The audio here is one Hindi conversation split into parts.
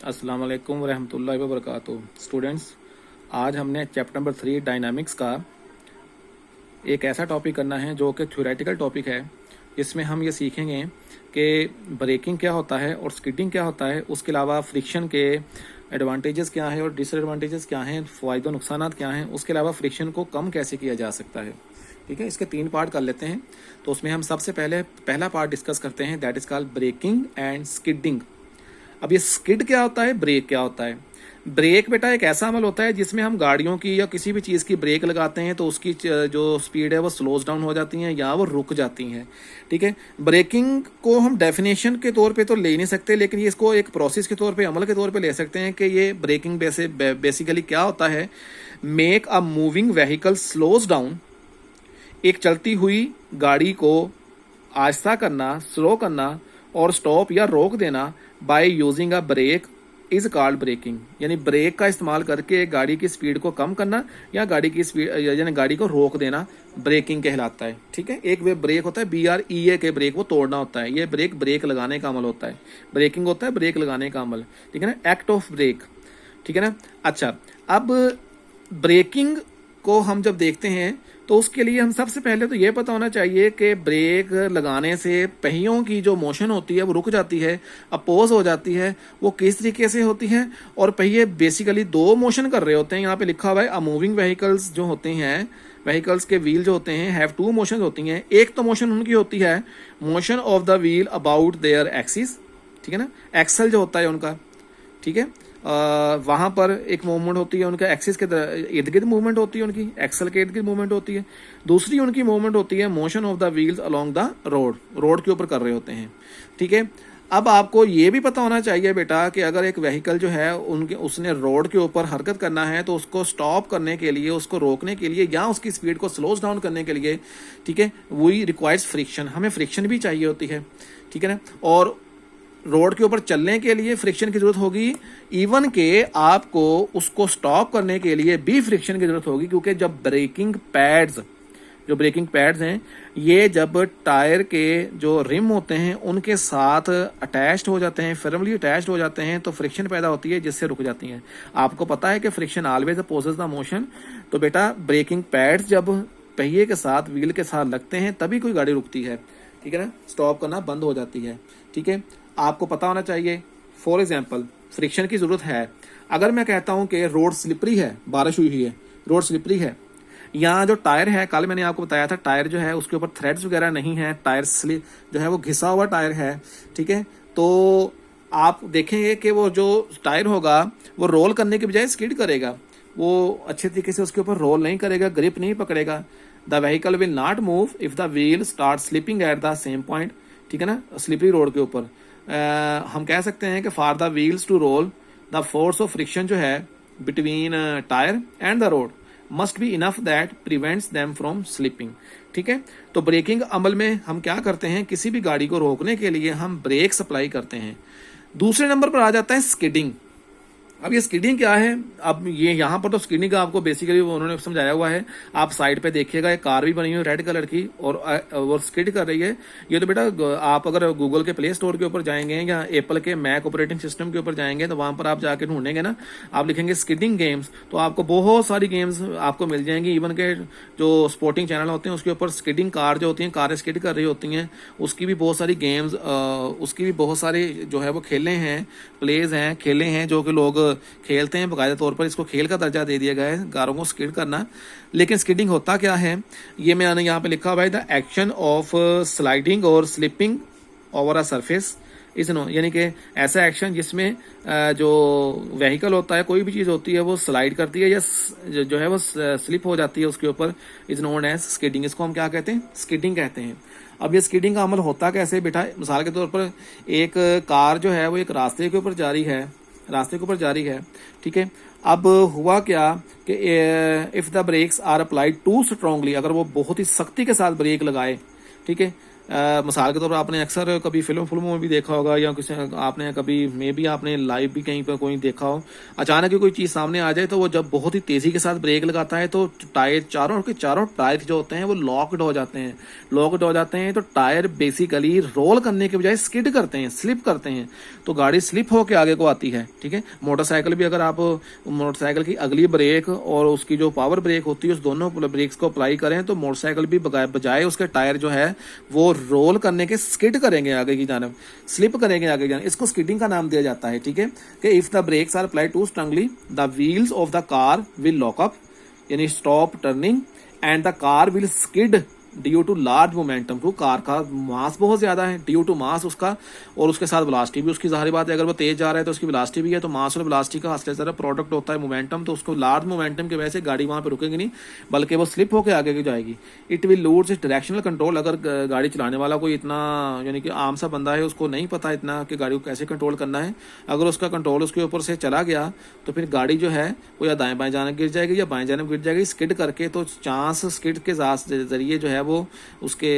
अस्सलाम वालेकुम रहमतुल्लाहि व बरकातुहू। स्टूडेंट्स, आज हमने चैप्टर नंबर 3 डायनामिक्स का एक ऐसा टॉपिक करना है जो कि थ्योरेटिकल टॉपिक है। इसमें हम ये सीखेंगे कि ब्रेकिंग क्या होता है और स्किडिंग क्या होता है, उसके अलावा फ्रिक्शन के एडवांटेजेस क्या हैं और डिसएडवांटेजेस क्या हैं, फ़ायदे नुकसानात क्या हैं, उसके अलावा फ्रिक्शन को कम कैसे किया जा सकता है। ठीक है, इसके 3 पार्ट कर लेते हैं। तो उसमें हम सबसे पहले पहला पार्ट डिस्कस करते हैं, that is called braking and skidding. अब ये स्किड क्या होता है, ब्रेक क्या होता है। ब्रेक बेटा एक ऐसा अमल होता है जिसमें हम गाड़ियों की या किसी भी चीज़ की ब्रेक लगाते हैं तो उसकी जो स्पीड है वो स्लोज डाउन हो जाती है या वो रुक जाती हैं। ठीक है, ब्रेकिंग को हम डेफिनेशन के तौर पे तो ले नहीं सकते, लेकिन ये इसको एक प्रोसेस के तौर पे, अमल के तौर पे ले सकते हैं कि ये ब्रेकिंग बेसिकली क्या होता है। Make a moving vehicle slows down, एक चलती हुई गाड़ी को आहिस्ता करना, स्लो करना और स्टॉप या रोक देना by using a brake is called braking. यानी ब्रेक का इस्तेमाल करके गाड़ी की स्पीड को कम करना या गाड़ी की स्पीड यानी गाड़ी को रोक देना ब्रेकिंग कहलाता है। ठीक है, एक वे ब्रेक होता है BREA के ब्रेक, वो तोड़ना होता है। ये ब्रेक लगाने का अमल होता है। ब्रेकिंग होता है ब्रेक लगाने का अमल। ठीक है ना, एक्ट ऑफ ब्रेक। ठीक है ना। अच्छा, अब ब्रेकिंग को हम जब देखते हैं तो उसके लिए हम सबसे पहले तो ये पता होना चाहिए कि ब्रेक लगाने से पहियों की जो मोशन होती है वो रुक जाती है, अपोज हो जाती है। वो किस तरीके से होती है, और पहिए बेसिकली 2 मोशन कर रहे होते हैं। यहाँ पे लिखा हुआ है अ मूविंग व्हीकल्स जो होते हैं, व्हीकल्स के व्हील जो होते हैं हैव 2 मोशन होती हैं। एक तो मोशन उनकी होती है motion of the wheel about their axis. ठीक है ना, एक्सल जो होता है उनका। ठीक है, वहां पर एक मूवमेंट होती है उनका एक्सिस के इर्द गिर्द मूवमेंट होती है, उनकी एक्सल के इर्द गिर्द मूवमेंट होती है। दूसरी उनकी मूवमेंट होती है motion of the wheels along the road के ऊपर कर रहे होते हैं। ठीक है, अब आपको ये भी पता होना चाहिए बेटा कि अगर एक व्हीकल जो है उसने रोड के ऊपर हरकत करना है तो उसको स्टॉप करने के लिए, उसको रोकने के लिए या उसकी स्पीड को स्लोज डाउन करने के लिए, ठीक है, वही रिक्वायर्स फ्रिक्शन। हमें फ्रिक्शन भी चाहिए होती है। ठीक है ना, और रोड के ऊपर चलने के लिए फ्रिक्शन की जरूरत होगी। इवन के आपको उसको स्टॉप करने के लिए भी फ्रिक्शन की जरूरत होगी, क्योंकि जब ब्रेकिंग पैड्स हैं ये जब टायर के जो रिम होते हैं उनके साथ अटैच्ड हो जाते हैं, फर्मली अटैच्ड हो जाते हैं, तो फ्रिक्शन पैदा होती है जिससे रुक जाती हैं। आपको पता है कि friction always opposes the motion. तो बेटा ब्रेकिंग पैड्स जब पहिए के साथ, व्हील के साथ लगते हैं तभी कोई गाड़ी रुकती है। ठीक है ना, स्टॉप करना बंद हो जाती है। ठीक है, आपको पता होना चाहिए फॉर एग्जाम्पल फ्रिक्शन की जरूरत है। अगर मैं कहता हूं कि रोड स्लिपरी है, बारिश हुई है, रोड स्लिपरी है, यहाँ जो टायर है, कल मैंने आपको बताया था टायर जो है उसके ऊपर थ्रेड्स वगैरह नहीं है, टायर स्लिप जो है वो घिसा हुआ टायर है। ठीक है, तो आप देखेंगे कि वो जो टायर होगा वो रोल करने के बजाय स्किड करेगा। वो अच्छे तरीके से उसके ऊपर रोल नहीं करेगा, ग्रिप नहीं पकड़ेगा। The vehicle will not move if the wheel start slipping at the same point. ठीक है ना, स्लिपरी रोड के ऊपर हम कह सकते हैं कि for the wheels to roll the force of friction जो है between tyre and the road must be enough that prevents them from slipping. ठीक है, तो ब्रेकिंग अमल में हम क्या करते हैं, किसी भी गाड़ी को रोकने के लिए हम ब्रेक सप्लाई करते हैं। दूसरे नंबर पर आ जाता है स्किडिंग। अब ये स्किडिंग क्या है, अब ये यहाँ पर तो स्किडिंग का आपको बेसिकली उन्होंने समझाया हुआ है। आप साइड पे देखिएगा एक कार भी बनी हुई है रेड कलर की और स्किड कर रही है। ये तो बेटा आप अगर गूगल के प्ले स्टोर के ऊपर जाएंगे या एप्पल के मैक ऑपरेटिंग सिस्टम के ऊपर जाएंगे तो वहां पर आप जाके ढूंढेंगे ना, आप लिखेंगे स्किडिंग गेम्स तो आपको बहुत सारी गेम्स आपको मिल जाएंगी। इवन के जो स्पोर्टिंग चैनल होते हैं उसके ऊपर स्किडिंग कार जो होती हैं, कारें स्किड कर रही होती हैं, उसकी भी बहुत सारी गेम्स, उसकी भी बहुत सारी जो है वो खेले हैं, प्लेज हैं, खेले हैं जो कि लोग खेलते हैं। बाकायदा तौर पर इसको खेल का दर्जा दे दिया गया है कारों को स्किड करना। लेकिन स्किडिंग होता क्या है, ये मैंने यहाँ पे लिखा हुआ है, द एक्शन ऑफ स्लाइडिंग और slipping over a surface is known. यानी कि ऐसा एक्शन जिसमें जो व्हीकल होता है, कोई भी चीज होती है वो स्लाइड करती है या जो है वो स्लिप हो जाती है उसके ऊपर, इज नोन एज स्किडिंग। इसको हम क्या कहते हैं, स्किडिंग कहते हैं। अब ये स्किडिंग का अमल होता कैसे बेटा, मिसाल के तौर पर एक कार जो है वो एक रास्ते के ऊपर जा रही है। ठीक है, अब हुआ क्या कि if the brakes are applied too strongly, अगर वो बहुत ही सख्ती के साथ ब्रेक लगाए, ठीक है, मिसाल के तौर पर आपने अक्सर कभी फिल्मों में भी देखा होगा, या किसी आपने कभी मे भी आपने लाइव भी कहीं पर कोई देखा हो, अचानक ही कोई चीज़ सामने आ जाए तो वो जब बहुत ही तेज़ी के साथ ब्रेक लगाता है तो टायर चारों टायर जो होते हैं वो लॉक्ड हो जाते हैं। लॉक्ड हो जाते हैं तो टायर बेसिकली रोल करने के बजाय स्किड करते हैं, स्लिप करते हैं, तो गाड़ी स्लिप होकर आगे को आती है। ठीक है, मोटरसाइकिल भी अगर आप मोटरसाइकिल की अगली ब्रेक और उसकी जो पावर ब्रेक होती है उस दोनों ब्रेक्स को अप्लाई करें तो मोटरसाइकिल भी बजाय उसके टायर जो है वो रोल करने के स्किड करेंगे आगे की जानब, स्लिप करेंगे आगे की जानब। इसको स्किडिंग का नाम दिया जाता है। ठीक है, कि if the brakes are applied too strongly the wheels of the car will lock up, यानी stop turning, and the car will skid due to large momentum. को कार का मास बहुत ज्यादा है, ड्यू टू मास उसका, और उसके साथ वेलोसिटी भी उसकी, जाहिर बात है अगर वो तेज जा रहा है तो उसकी वेलोसिटी भी है, तो मास और वेलोसिटी का हासिल प्रोडक्ट होता है मोमेंटम, तो उसको लार्ज मोमेंटम की वजह से गाड़ी वहां पे रुकेगी नहीं बल्कि वो स्लिप होकर आगे की जाएगी। It will lose its directional control. अगर गाड़ी चलाने वाला कोई इतना यानी कि आम सा बंदा है, उसको नहीं पता इतना कि गाड़ी को कैसे कंट्रोल करना है, अगर उसका कंट्रोल उसके ऊपर से चला गया तो फिर गाड़ी जो है वो या दाएं बाएं जानब गिर जाएगी या बाएं जानब गिर जाएगी स्किड करके। तो चांस स्किड के जरिए जो है वो उसके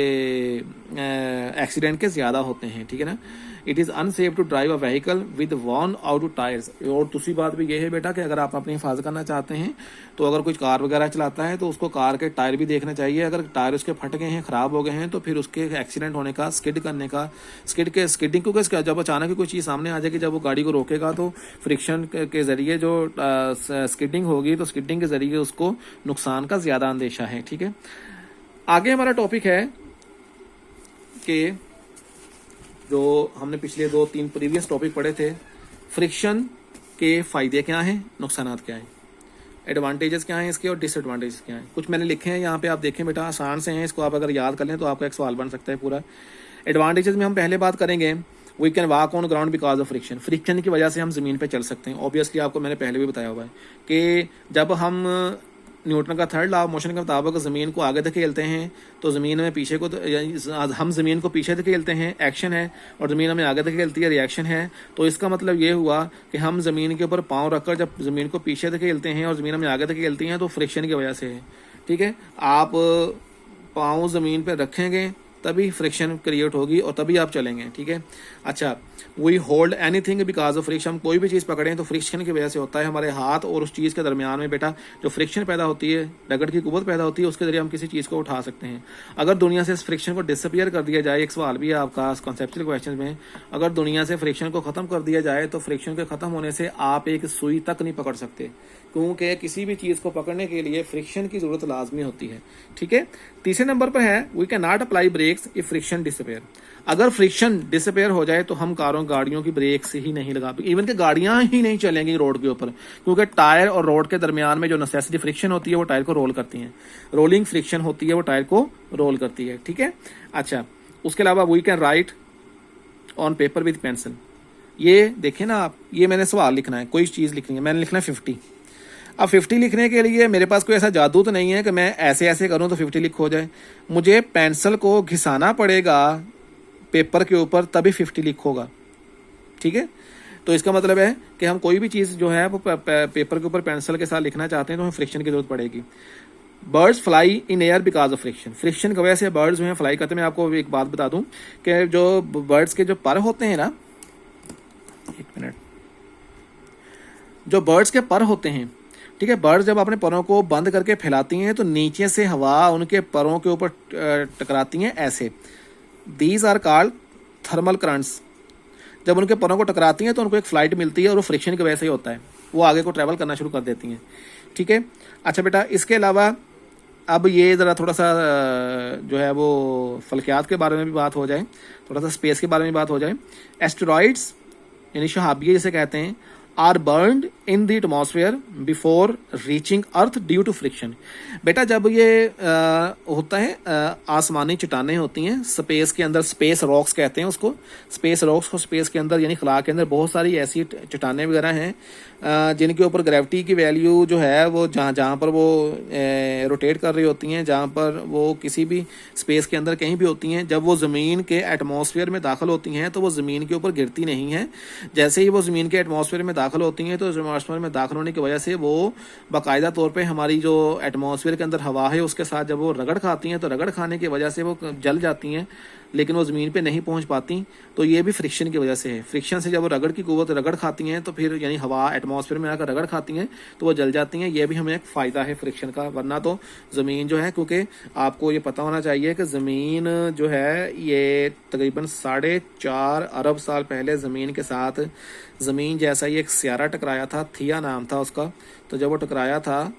एक्सीडेंट के ज्यादा होते हैं। ठीक है ना। It is unsafe to drive a vehicle with worn out tyres. और दूसरी बात भी ये है बेटा कि अगर आप अपनी हिफाजत करना चाहते हैं तो अगर कोई कार वगैरह चलाता है तो उसको कार के टायर भी देखना चाहिए। अगर टायर उसके फट गए हैं, खराब हो गए हैं, तो फिर उसके एक्सीडेंट होने का, स्किड करने का, स्किडिंग क्योंकि जब अचानक कोई चीज़ सामने आ जाएगी, जब वो गाड़ी को रोकेगा तो फ्रिक्शन के जरिए जो स्किडिंग होगी तो स्किडिंग के जरिए उसको नुकसान का ज्यादा अंदेशा है। ठीक है, आगे हमारा टॉपिक है कि जो हमने पिछले 2-3 प्रीवियस टॉपिक पढ़े थे, फ्रिक्शन के फायदे क्या हैं, नुकसान क्या हैं, एडवांटेजेस क्या हैं इसके और डिसएडवांटेजेस क्या हैं। कुछ मैंने लिखे हैं यहाँ पे, आप देखें बेटा, आसान से हैं, इसको आप अगर याद कर लें तो आपका एक सवाल बन सकता है पूरा। एडवांटेजेस में हम पहले बात करेंगे, we can walk on ground because of friction. Friction की वजह से हम जमीन पे चल सकते हैं। ऑब्वियसली आपको मैंने पहले भी बताया हुआ है कि जब हम न्यूटन का थर्ड लॉ ऑफ मोशन के मुताबिक ज़मीन को आगे धकेलते हैं तो ज़मीन में पीछे को, हम ज़मीन को पीछे धकेलते हैं, एक्शन है, और ज़मीन हमें आगे धकेलती है, रिएक्शन है। तो इसका मतलब ये हुआ कि हम ज़मीन के ऊपर पाँव रखकर जब ज़मीन को पीछे धकेलते हैं और ज़मीन हमें आगे धकेलती हैं तो फ्रिक्शन की वजह से है। ठीक है, आप पाँव ज़मीन पर रखेंगे तभी फ्रिक्शन क्रिएट होगी और तभी आप चलेंगे। ठीक है, अच्छा, we hold anything because of friction. हम कोई भी चीज़ पकड़ें तो फ्रिक्शन की वजह से होता है। हमारे हाथ और उस चीज़ के दरमियान में बेटा जो फ्रिक्शन पैदा होती है, रगड़ की कुव्वत पैदा होती है, उसके जरिए हम किसी चीज़ को उठा सकते हैं। अगर दुनिया से इस फ्रिक्शन को डिसअपियर कर दिया जाए, एक सवाल भी है आपका कॉन्सेप्चुअल क्वेश्चन में, अगर दुनिया से फ्रिक्शन को ख़त्म कर दिया जाए तो फ्रिक्शन के ख़त्म होने से आप एक सुई तक नहीं पकड़ सकते, क्योंकि किसी भी चीज़ को पकड़ने के लिए फ्रिक्शन की जरूरत लाजमी होती है। ठीक है, तीसरे नंबर पर है, we can not apply brakes if friction disappear. अगर फ्रिक्शन डिसअपियर हो जाए तो हम गाड़ियों की ब्रेक्स ही नहीं लगा, इवन के गाड़ियां ही नहीं चलेंगी रोड के ऊपर, क्योंकि टायर और रोड के दरमियान में जो नेसेसिटी फ्रिक्शन होती है वो टायर को रोल करती है, रोलिंग फ्रिक्शन होती है वो टायर को रोल करती है। ठीक है, अच्छा, उसके अलावा we can write on paper with pencil. ये देखें ना आप, ये मैंने सवाल लिखना है, कोई चीज़ लिखनी है, मैंने लिखना है 50। अब 50 लिखने के लिए मेरे पास कोई ऐसा जादू तो नहीं है कि मैं ऐसे ऐसे करूं तो 50 लिख हो जाए। मुझे पेंसिल को घिसाना पड़ेगा पेपर के ऊपर तभी 50 लिख होगा। ठीक है, तो इसका मतलब है कि हम कोई भी चीज़ जो है वो पेपर के ऊपर पेंसिल के साथ लिखना चाहते हैं तो हमें फ्रिक्शन की जरूरत पड़ेगी। Birds fly in air because of friction. Friction की वजह से बर्ड्स जो हैं फ्लाई करते हैं। मैं आपको एक बात बता दूं कि जो बर्ड्स के जो पर होते हैं ना, एक मिनट, जो बर्ड्स के पर होते हैं, ठीक है, बर्ड्स जब अपने परों को बंद करके फैलाती हैं तो नीचे से हवा उनके परों के ऊपर टकराती हैं ऐसे। These are called thermal currents. जब उनके परों को टकराती हैं तो उनको एक फ्लाइट मिलती है और वो फ्रिक्शन की वजह से ही होता है, वो आगे को ट्रैवल करना शुरू कर देती हैं। ठीक है, अच्छा बेटा, इसके अलावा अब ये ज़रा थोड़ा सा जो है वो फल्कियात के बारे में भी बात हो जाए, थोड़ा सा स्पेस के बारे में बात हो जाए। एस्टेरॉइड्स यानी शहाबिये जिसे कहते हैं, are burned in the atmosphere before reaching earth due to friction. बेटा जब ये होता है, आसमानी चट्टानें होती हैं स्पेस के अंदर, स्पेस रॉक्स कहते हैं उसको, स्पेस रॉक्स को स्पेस के अंदर यानी खला के अंदर बहुत सारी ऐसी चट्टानें वगैरह हैं जिनके ऊपर ग्रेविटी की वैल्यू जो है वो जहाँ पर वो रोटेट कर रही होती हैं, जहाँ पर वो किसी भी स्पेस के अंदर कहीं भी होती हैं, जब वो ज़मीन के एटमॉस्फेयर में दाखिल होती हैं तो वो ज़मीन के ऊपर गिरती नहीं हैं। जैसे ही वो ज़मीन के एटमॉस्फेयर में दाखिल होती हैं तो एटमॉस्फेयर में दाखिल होने की वजह से वो बाकायदा तौर पे हमारी जो एटमॉस्फेयर के अंदर हवा है उसके साथ जब वो रगड़ खाती हैं तो रगड़ खाने की वजह से वो जल जाती हैं। लेकिन वो ज़मीन पे नहीं पहुंच पाती, तो ये भी फ्रिक्शन की वजह से है। फ्रिक्शन से जब वो रगड़ की कुव्वत रगड़ खाती हैं तो फिर यानी हवा एटमॉस्फेयर में आकर रगड़ खाती हैं तो वो जल जाती हैं। ये भी हमें एक फ़ायदा है फ्रिक्शन का, वरना तो ज़मीन जो है, क्योंकि आपको ये पता होना चाहिए कि ज़मीन जो है ये तकरीबन 4.5 अरब साल पहले ज़मीन के साथ ज़मीन जैसा ही एक सियारा टकराया था, थिया नाम था उसका। तो जब वो टकराया था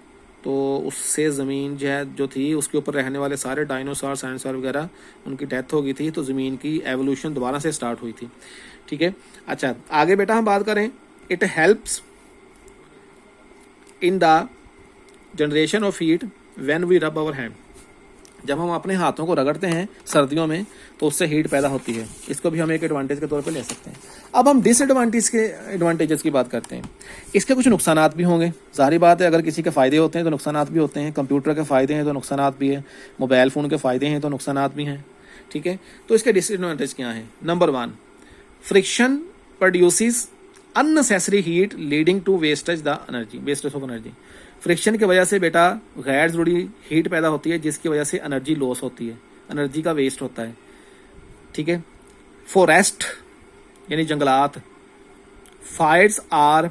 तो उससे ज़मीन जो थी उसके ऊपर रहने वाले सारे डायनासोर साइंसोर वगैरह उनकी डेथ हो गई थी, तो ज़मीन की एवोल्यूशन दोबारा से स्टार्ट हुई थी। ठीक है, अच्छा आगे बेटा हम बात करें, it helps in the generation of heat when we rub our hand. जब हम अपने हाथों को रगड़ते हैं सर्दियों में तो उससे हीट पैदा होती है, इसको भी हम एक एडवांटेज के तौर पे ले सकते हैं। अब हम एडवांटेजेस की बात करते हैं। इसके कुछ नुकसानात भी होंगे, जाहिर बात है, अगर किसी के फ़ायदे होते हैं तो नुकसानात भी होते हैं। कंप्यूटर के फ़ायदे हैं तो नुकसानात भी है, मोबाइल फ़ोन के फ़ायदे हैं तो नुकसानात भी हैं। ठीक है, तो इसके डिसएडवांटेज क्या हैं? Number 1, friction produces unnecessary heat leading to wastage of energy. Friction की वजह से बेटा गैर ज़रूरी हीट पैदा होती है, जिसकी वजह से एनर्जी लॉस होती है, एनर्जी का वेस्ट होता है। ठीक है, फॉरेस्ट यानी जंगलात, fires are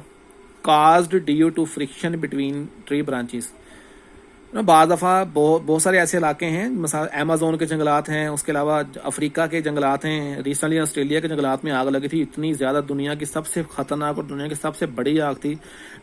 caused due to friction between tree branches. बाद दफ़ा बहुत सारे ऐसे इलाके हैं, मिसाल अमेज़न के जंगलात हैं, उसके अलावा अफ्रीका के जंगलात हैं। रिसेंटली ऑस्ट्रेलिया के जंगलात में आग लगी थी, इतनी ज़्यादा, दुनिया की सबसे ख़तरनाक और दुनिया की सबसे बड़ी आग थी,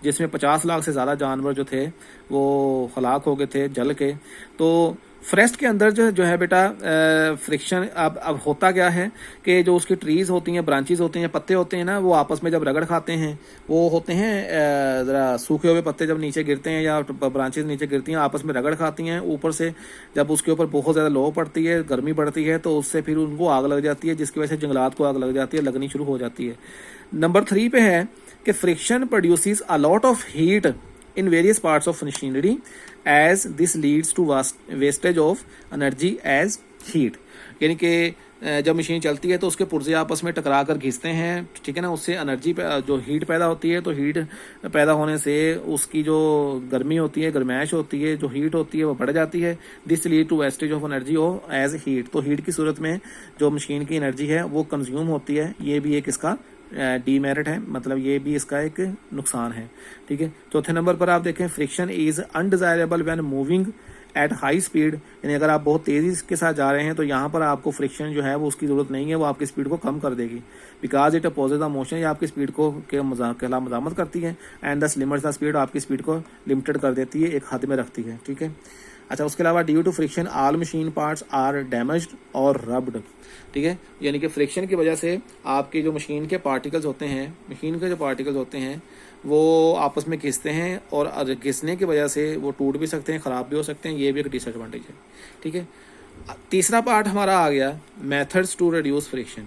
जिसमें 50 लाख से ज़्यादा जानवर जो थे वो हलाक हो गए थे जल के। तो फॉरेस्ट के अंदर जो है बेटा फ्रिक्शन अब होता क्या है कि जो उसकी ट्रीज होती हैं, ब्रांचेस होती हैं, पत्ते होते हैं ना, वो आपस में जब रगड़ खाते हैं, वो होते हैं ज़रा सूखे हुए पत्ते जब नीचे गिरते हैं या ब्रांचेस नीचे गिरती हैं, आपस में रगड़ खाती हैं। ऊपर से जब उसके ऊपर बहुत ज़्यादा लो पड़ती है, गर्मी पड़ती है, तो उससे फिर उनको आग लग जाती है, जिसकी वजह से जंगलात को आग लग जाती है, लगनी शुरू हो जाती है। नंबर 3 पे है कि friction produces a lot of heat in various parts of machinery as this leads to wastage of energy as heat। यानी कि जब मशीन चलती है तो उसके पुर्जे आपस में टकरा कर घिसते हैं, ठीक है ना, उससे एनर्जी जो हीट पैदा होती है, तो हीट पैदा होने से उसकी जो गर्मी होती है, गर्माइश होती है, जो हीट होती है वो बढ़ जाती है। This lead to wastage of energy of as heat. तो हीट की सूरत में जो मशीन की एनर्जी है वो कंज्यूम होती है, ये भी एक इसका डीमेरिट है, मतलब ये भी इसका एक नुकसान है। ठीक है, चौथे नंबर पर आप देखें, friction is undesirable when moving at high speed. यानी अगर आप बहुत तेज़ी के साथ जा रहे हैं तो यहाँ पर आपको फ्रिक्शन जो है वो उसकी ज़रूरत नहीं है, वो आपकी स्पीड को कम कर देगी, because it opposes the motion. ये आपकी स्पीड को के खिलाफ मजामत करती है, एंड दस लिमिट्स द स्पीड, आपकी स्पीड को लिमिटेड कर देती है, एक हद में रखती है। ठीक है, अच्छा उसके अलावा due to friction all machine parts are damaged और रब्ड। ठीक है, यानी कि फ्रिक्शन की वजह से आपके जो मशीन के पार्टिकल्स होते हैं वो आपस में घिसते हैं, और घिसने की वजह से वो टूट भी सकते हैं, ख़राब भी हो सकते हैं, ये भी एक डिसएडवांटेज है। ठीक है, तीसरा पार्ट हमारा आ गया methods to reduce friction,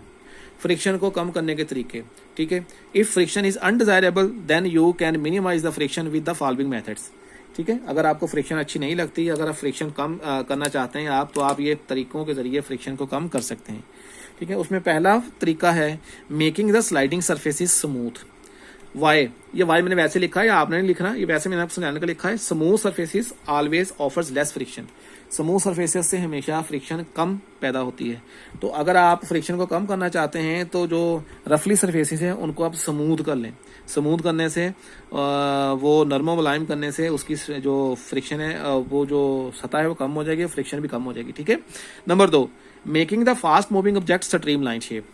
friction को कम करने के तरीके। ठीक है, if friction is undesirable then you can minimise the friction with the following methods. ठीक है, अगर आपको फ्रिक्शन अच्छी नहीं लगती, अगर आप फ्रिक्शन कम करना चाहते हैं तो आप ये तरीकों के जरिए फ्रिक्शन को कम कर सकते हैं। ठीक है, उसमें पहला तरीका है making the sliding surfaces smooth. Why, ये वाई मैंने वैसे लिखा है या आपने नहीं लिखना, ये वैसे मैंने आपको समझाने का लिखा है। Smooth surfaces always offers less friction. Smooth surfaces से हमेशा फ्रिक्शन कम पैदा होती है। तो अगर आप फ्रिक्शन को कम करना चाहते हैं तो जो रफली सरफेसेस हैं उनको आप स्मूथ कर लें। स्मूथ करने से वो नरम मुलायम करने से उसकी जो फ्रिक्शन है वो जो सतह है वो कम हो जाएगी, फ्रिक्शन भी कम हो जाएगी। ठीक है, number 2, making the fast moving object stream line shape.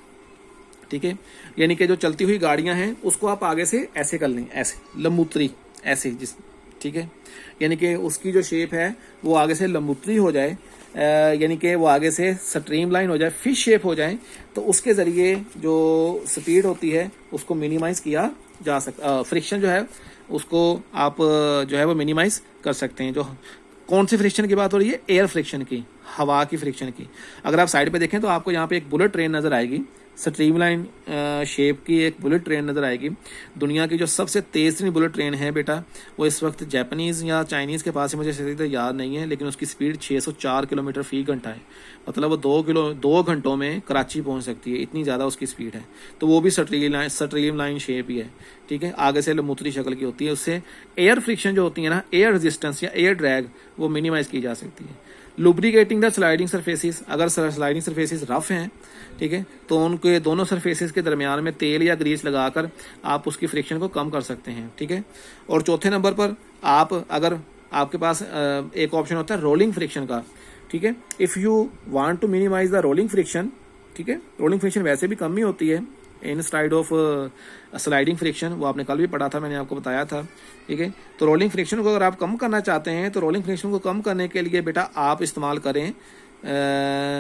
ठीक है, यानी कि जो चलती हुई गाड़ियां हैं उसको आप आगे से ऐसे कर लें, ऐसे लंबूतरी ऐसे जिस। ठीक है, यानी कि उसकी जो शेप है वो आगे से लंबूतरी हो जाए, यानी कि वो आगे से स्ट्रीम लाइन हो जाए, फिश शेप हो जाए, तो उसके ज़रिए जो स्पीड होती है उसको मिनिमाइज किया जा सकता, फ्रिक्शन जो है उसको आप जो है वो मिनिमाइज कर सकते हैं। जो कौन सी फ्रिक्शन की बात हो रही है? एयर फ्रिक्शन की, हवा की फ्रिक्शन की। अगर आप साइड पे देखें तो आपको यहाँ पे एक बुलेट ट्रेन नज़र आएगी, स्ट्रीमलाइन शेप की एक बुलेट ट्रेन नज़र आएगी। दुनिया की जो सबसे तेज़ बुलेट ट्रेन है बेटा वो इस वक्त जापानीज़ या चाइनीज़ के पास है, मुझे सही तरह याद नहीं है, लेकिन उसकी स्पीड 604 किलोमीटर फी घंटा है। मतलब वो 2 घंटों में कराची पहुंच सकती है, इतनी ज़्यादा उसकी स्पीड है। तो वो भी स्ट्रीम लाइन शेप ही है। ठीक है, आगे से लंबूतरी शक्ल की होती है। उससे एयर फ्रिक्शन जो होती है ना, एयर रेजिस्टेंस या एयर ड्रैग, वो मिनिमाइज़ की जा सकती है। लुब्रिकेटिंग द स्लाइडिंग सरफेसिस, अगर स्लाइडिंग सरफेसिस रफ हैं, ठीक है, तो उनके दोनों सरफेसिस के दरमियान में तेल या ग्रीस लगाकर आप उसकी फ्रिक्शन को कम कर सकते हैं, ठीक है। और चौथे नंबर पर आप अगर आपके पास एक ऑप्शन होता है रोलिंग फ्रिक्शन का, ठीक है। If you want to minimise the rolling friction, ठीक है, रोलिंग फ्रिक्शन वैसे भी कम ही होती है इन साइड ऑफ स्लाइडिंग फ्रिक्शन, वो आपने कल भी पढ़ा था, मैंने आपको बताया था, ठीक है। तो रोलिंग फ्रिक्शन को अगर आप कम करना चाहते हैं तो रोलिंग फ्रिक्शन को कम करने के लिए बेटा आप इस्तेमाल करें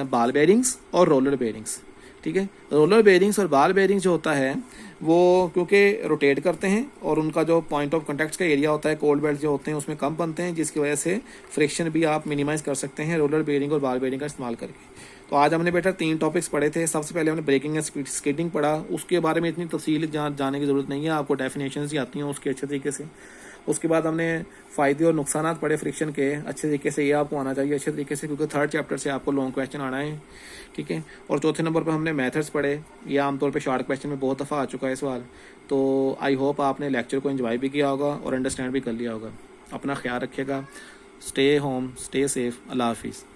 बॉल बेयरिंग्स और रोलर बेयरिंग्स, ठीक है। रोलर बेयरिंग्स और बॉल बेयरिंग्स जो होता है वो क्योंकि रोटेट करते हैं और उनका जो पॉइंट ऑफ कॉन्टैक्ट का एरिया होता है कोल्ड बेल्ट जो होते हैं उसमें कम बनते हैं, जिसकी वजह से फ्रिक्शन भी आप मिनिमाइज कर सकते हैं रोलर बेयरिंग और बॉल बेयरिंग का इस्तेमाल करके। तो आज हमने बेटा 3 टॉपिक्स पढ़े थे। सबसे पहले हमने ब्रेकिंग एंड स्किडिंग पढ़ा, उसके बारे में इतनी तफसील जाने की जरूरत नहीं है, आपको डेफिनेशंस ही आती हैं उसके अच्छे तरीके से। उसके बाद हमने फ़ायदे और नुकसान पढ़े फ्रिक्शन के अच्छे तरीके से, ये आपको आना चाहिए अच्छे तरीके से, क्योंकि 3rd चैप्टर से आपको लॉन्ग क्वेश्चन आना है, ठीक है। और चौथे नंबर पर हमने मेथड्स पढ़े, ये आमतौर पे शॉर्ट क्वेश्चन में बहुत दफ़ा आ चुका है सवाल। तो आई होप आपने लेक्चर को एंजॉय भी किया होगा और अंडरस्टैंड भी कर लिया होगा। अपना ख्याल रखिएगा, स्टे होम, स्टे सेफ, अल्लाह हाफिज़।